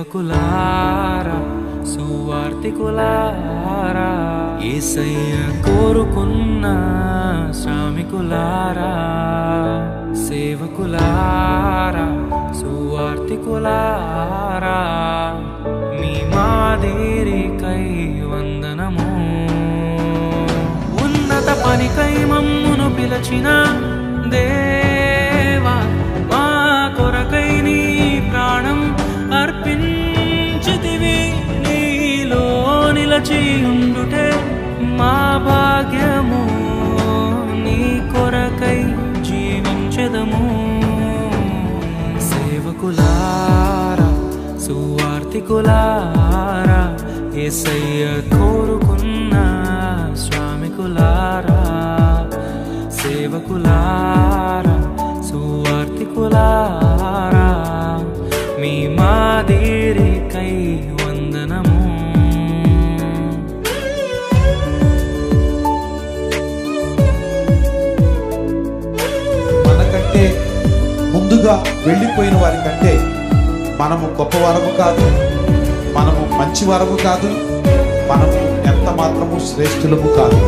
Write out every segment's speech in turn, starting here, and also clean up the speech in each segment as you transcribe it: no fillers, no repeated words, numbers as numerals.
సేవకులారా సువార్తికులారా యేసయ్య కోరుకున్న శ్రామికులారా సేవకులారా సువార్తికులారా మీ మాదిరికై వందనము ఉన్నత పనికై మమ్మును పిలచిన దేవా మా కొరకై నీ ప్రాణం అర్పించితివి నీలో నిలచి ఉండుటే మా భాగ్యము నీ కొరకై జీవించెదము సేవకులారా సువార్తికులారా యేసయ్య కోరుకున్న శ్రామికులారా సేవకులారా సువార్తికులారా మీ మాదిరికై వందనము మనకంటే ముందుగా వెళ్ళిపోయిన వారి కంటే మనము గొప్పవారము కాదు, మనము మంచివారము కాదు, మనము ఎంత మాత్రము శ్రేష్ఠులము కాదు.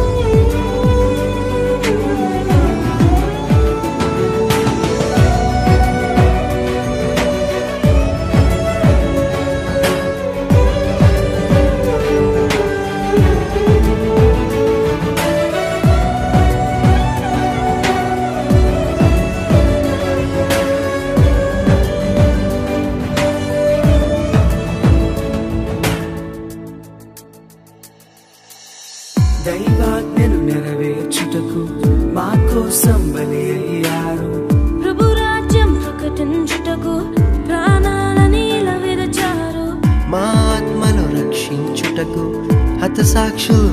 దైవాజ్ఞను నెరవేర్చుటకు మా కోసం బలి అయ్యారు ప్రభు రాజ్యం ప్రకటించుటకు ప్రాణాలని విరచారు మా ఆత్మను రక్షించుటకు హతసాక్షులు